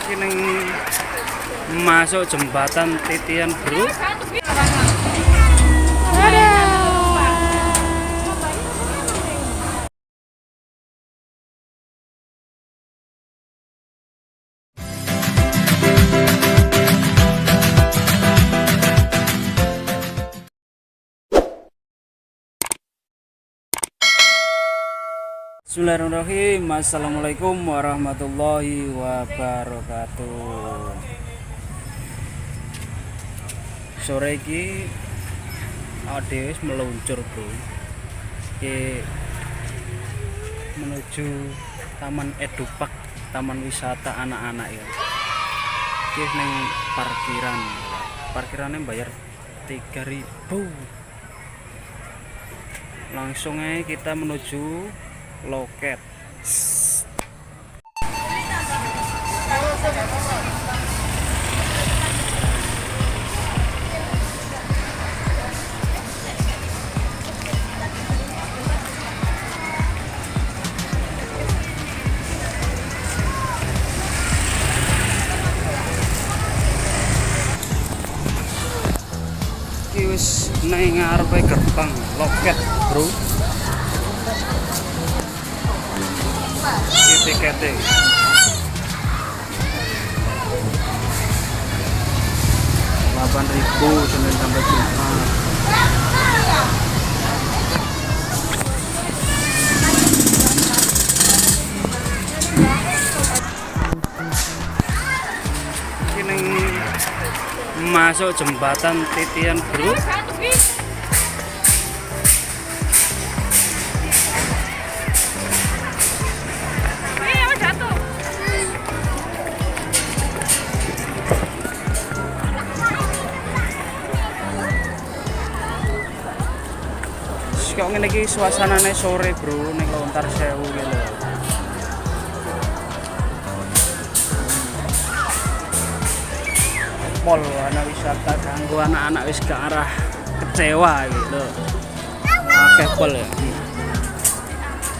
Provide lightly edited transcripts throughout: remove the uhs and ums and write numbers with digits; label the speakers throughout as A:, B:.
A: Ini masuk jembatan Titian bro. Bismillahirrahmanirrahim. Assalamualaikum warahmatullahi wabarakatuh. Sore iki awake meluncur bro. Iki menuju Taman Edupak, taman wisata anak-anak ya. Iki neng parkiran. Parkirannya bayar 3.000. Langsung aja kita menuju loket. Iki wis nang ngarepe gerbang loket, bro. Tiketnya 8.000 Senin sampai Jumat. Ini masuk jembatan Titian bro. Kok ngene iki suasanane sore bro ning Lontar Sewu iki lho. Pol anak wisata kanggo anak-anak wis ke arah kecewa iki lho. Akeh pol ya.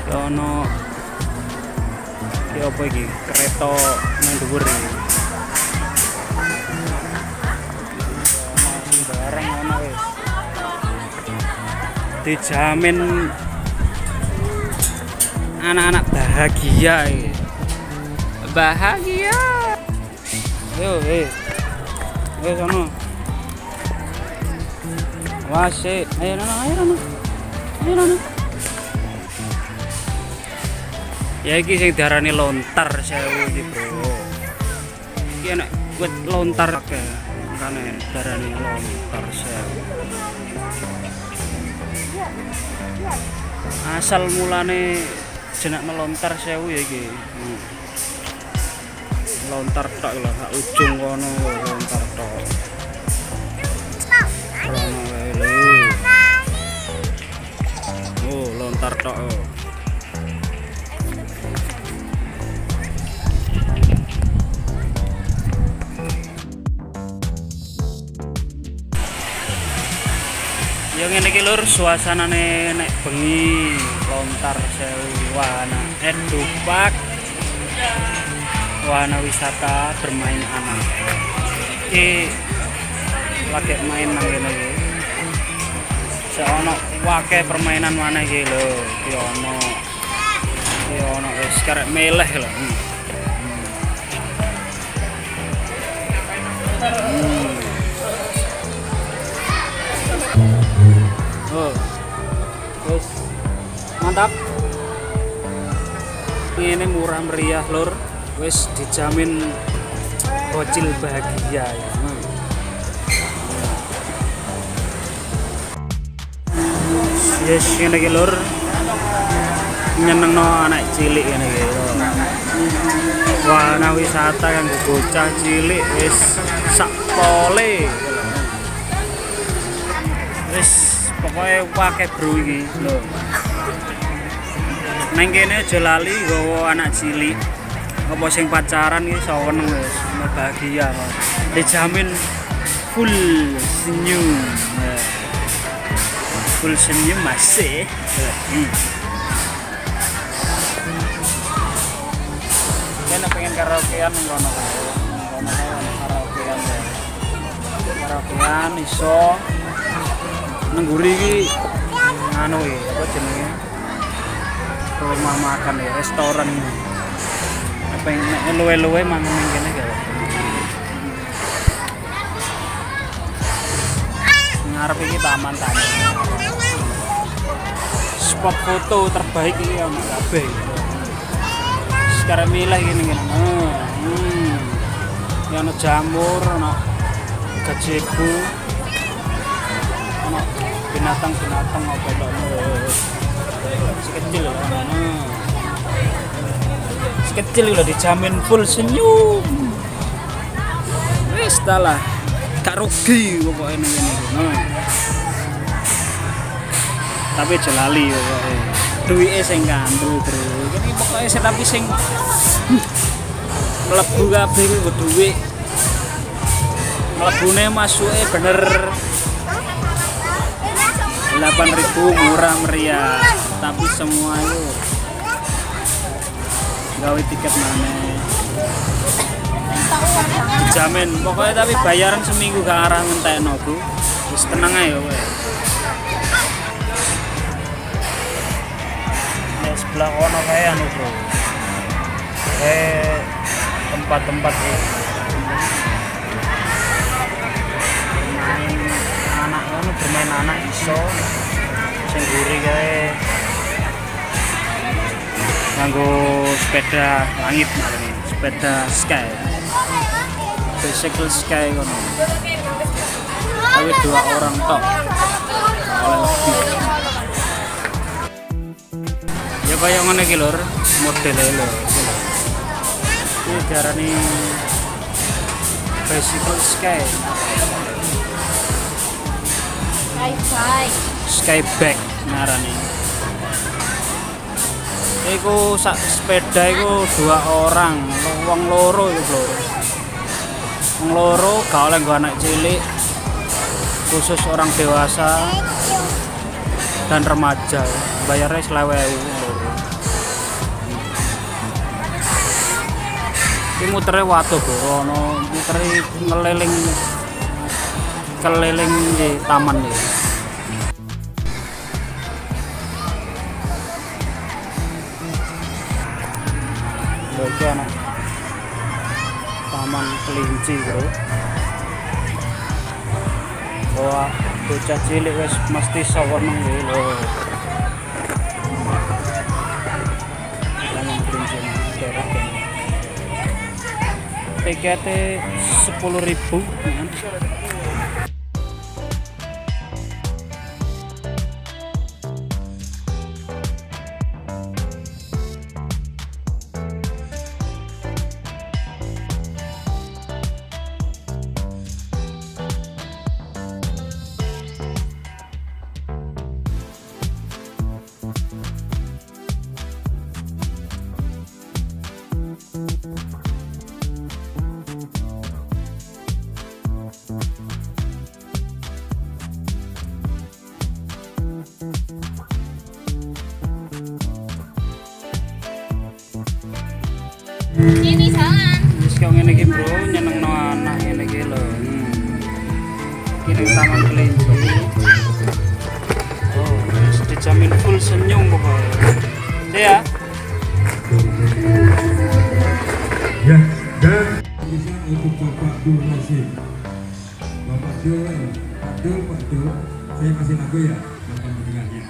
A: Ya ono iki apa iki? Kereta nang dhuwur iki. Barang ono wis. Dijamin anak-anak bahagia ya. Bahagia. Yo sono. Wase, ayo Nana. Ya iki sing diarani Lontar Sewu iki, Bro. Iki enak wit lontar akeh. Makane diarani Lontar Sewu. Asal mulane jenak Lontar Sewu ya iki. Lontar tok lho, sak ujung kono lontar tok. Oh, lontar tok. Ya ngene iki lur suasanane nek bengi Lontar Sewu wahana Edupak, wahana wisata bermain anak. Iki lagi main nang kene iki. Seono wae permainan maneh iki lho, iki ono wis karek meleh lho. Oh, terus mantap. Ini murah meriah lur, wis dijamin bocil bahagia ya. Yes, ini iki lur, nyenengno anak cilik ini iki. Wahana wisata kanggo bocah cilik wis sak pole. Wis pokoknya pakai bro iki lho. Neng kene aja lali nggawa anak cilik. Apa sing pacaran iki seneng wis bahagia. Dijamin full senyum. Full senyum masih. Kene pengen karaokean ngono. karaokean iso nengguri iki anu apa jenenge rumah makan ya restoran apa yang luwe-luwe mangan ning kene gak ngarep iki taman-taman spot foto terbaik iki ono kabeh sekarang milih gini ya ono jamur ono gazebo ono binatang-binatang apa to si kecil loh si kecil udah dijamin full senyum wis lah gak rugi pokoknya ini tapi jelali pokoknya duitnya sing kandel terus ini pokoknya tapi sing mlebu kabeh ku duit mlebune masuke bener 8.000 murah meriah tapi semua itu gawe tiket maneh jamin pokoknya tapi bayaran seminggu ke arah ngentekno Bu wis tenang ae kowe nek sebelah kono kae anu Bro tempat-tempat bermain anak iso sing guri kae nganggo sepeda langit ini sepeda sky bicycle sky kono tapi 2 orang tok oleh lebih ya kaya ngene iki lur modele lho iki diarani bicycle sky Skyback ngarani. Iku sak sepeda iku 2 orang, wong loro iku lho. Wong loro gak oleh nggo anak cilik. Khusus orang dewasa dan remaja. Bayarnya 20.000 loro. Iki mutere watu Bro, ono mutere keliling di taman ini. Iki ana taman kelinci Bro. Wah, bocah cilik wis mesti seneng iki lho. Taman kelinci daerah kene. Tiketnya 10.000 kan.
B: Ini jalan.
A: Wis kok ngene iki Bro, nyenengno anak ngene iki lho. Kiri taman kelinci. Oh, wis dijamin full senyum pokoknya. Ya.
C: Ya, dan bisa untuk Bapak Dul Nasim. Bapak Dul, Pak Dul, saya kasih lagu ya, Bapak mendengarnya.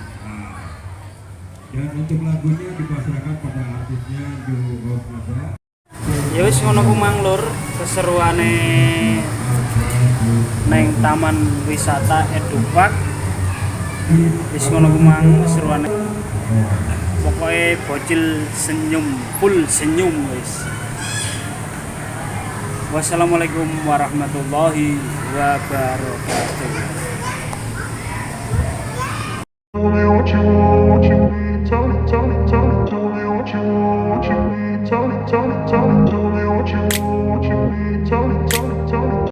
C: Dan untuk lagunya dipasrahkan pada artisnya Joe Rosnada.
A: Ya wis ngono ku mang lur, keseruane neng Taman Wisata Edupark. Wis ngono ku mang keseruane. Pokoke bocil senyum, full senyum wis. Wassalamualaikum warahmatullahi wabarakatuh.
D: Tell me what you want, what you need. Tell me what you want, what you need. Tell me.